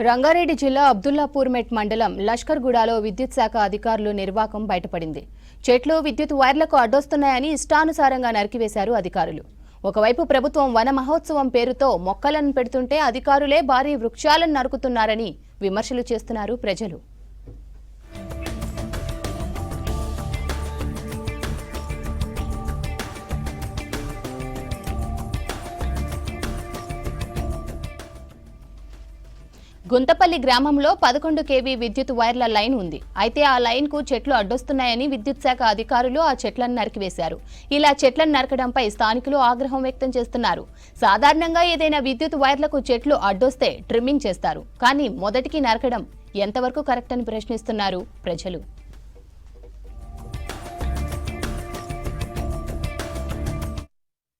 రంగారెడ్డి జిల్లా అబ్దుల్లాపూర్ మెట్ మండలం లష్కర్గూడలో విద్యుత్ శాఖ అధికారులు నిర్వాకం బయటపడింది. చెట్లు విద్యుత్ వైర్లకు అడ్డొస్తున్నాయని ఇష్టానుసారంగా నరికివేశారు అధికారులు. ఒకవైపు ప్రభుత్వం వన మహోత్సవం పేరుతో మొక్కలను పెడుతుంటే అధికారులే భారీ వృక్షాలను నరుకుతున్నారని విమర్శలు చేస్తున్నారు ప్రజలు. గుంతపల్లి గ్రామంలో 11 kV విద్యుత్ వైర్ల లైన్ ఉంది. అయితే ఆ లైన్ కు చెట్లు అడ్డొస్తున్నాయని విద్యుత్ శాఖ అధికారులు ఆ చెట్లను నరికివేశారు. ఇలా చెట్లను నరకడంపై స్థానికులు ఆగ్రహం వ్యక్తం చేస్తున్నారు. సాధారణంగా ఏదైనా విద్యుత్ వైర్లకు చెట్లు అడ్డొస్తే ట్రిమ్మింగ్ చేస్తారు. కానీ మొదటికి నరకడం ఎంతవరకు కరెక్ట్ అని ప్రశ్నిస్తున్నారు ప్రజలు.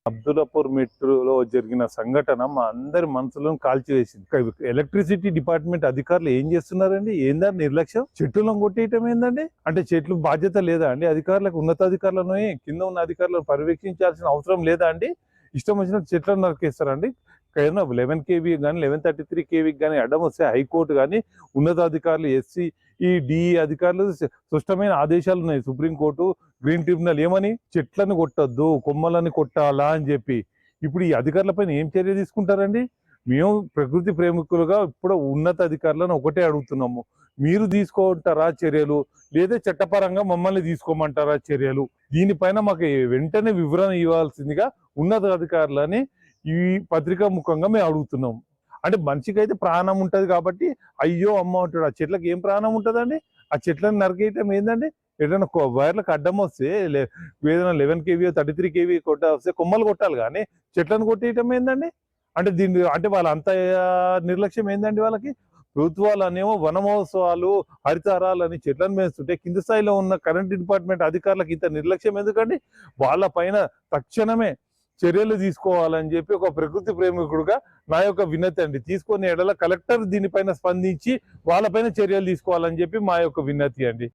అబ్దుల్లాపూర్ మెట్రోలో జరిగిన సంఘటన మా అందరి మనసులను కాల్చివేసింది. ఎలక్ట్రిసిటీ డిపార్ట్మెంట్ అధికారులు ఏం చేస్తున్నారండి? ఏందని నిర్లక్ష్యం? చెట్టులను కొట్టేయటం ఏందండి? అంటే చెట్లు బాధ్యత లేదా అండి? అధికారులకు, ఉన్నతాధికారులను కింద ఉన్న అధికారులను పర్యవేక్షించాల్సిన అవసరం లేదా అండి? ఇష్టం వచ్చిన చెట్లను నరికేస్తారండి. 11 kV కానీ 1133 kV కానీ అడ్డం వస్తే హైకోర్టు కానీ ఉన్నతాధికారులు SCEDE అధికారులు స్పష్టమైన ఆదేశాలు ఉన్నాయి. సుప్రీంకోర్టు, గ్రీన్ ట్రిబ్యునల్ ఏమని? చెట్లను కొట్టద్దు, కొమ్మలని కొట్టాలా అని చెప్పి. ఇప్పుడు ఈ అధికారులపైన ఏం చర్య తీసుకుంటారండి? మేము ప్రకృతి ప్రేమికులుగా ఇప్పుడు ఉన్నత అధికారులను ఒకటే అడుగుతున్నాము, మీరు తీసుకుంటారా చర్యలు, లేదా చట్టపరంగా మమ్మల్ని తీసుకోమంటారా చర్యలు? దీనిపైన మాకు వెంటనే వివరణ ఇవ్వాల్సిందిగా ఉన్నత అధికారులని ఈ పత్రికా ముఖంగా మేము అడుగుతున్నాము. అంటే మనిషికి అయితే ప్రాణం ఉంటుంది కాబట్టి అయ్యో అమ్మ అంటాడు. ఆ చెట్లకు ఏం ప్రాణం ఉంటుందండి? ఆ చెట్లను నరికేయటం ఏందండి? ఏదైనా వైర్లకు అడ్డం వస్తే, ఏదైనా 11 kV 33 kV వస్తే కొమ్మలు కొట్టాలి కానీ చెట్లను కొట్టేయటం ఏందండి? అంటే అంటే వాళ్ళ అంత నిర్లక్ష్యం ఏందండి వాళ్ళకి? ప్రభుత్వాలు అనేమో వన మహోత్సవాలు, హరితహారాలని చెట్లను పెంచుతుంటే కింద స్థాయిలో ఉన్న కరెంట్ డిపార్ట్మెంట్ అధికారులకు ఇంత నిర్లక్ష్యం ఎందుకండి? వాళ్ళ పైన తక్షణమే చర్యలు తీసుకోవాలని చెప్పి ఒక ప్రకృతి ప్రేమికుడుగా నా యొక్క వినతి అండి. తీసుకునే ఎడల కలెక్టర్ దీనిపైన స్పందించి వాళ్ళపైన చర్యలు తీసుకోవాలని చెప్పి మా యొక్క వినతి అండి.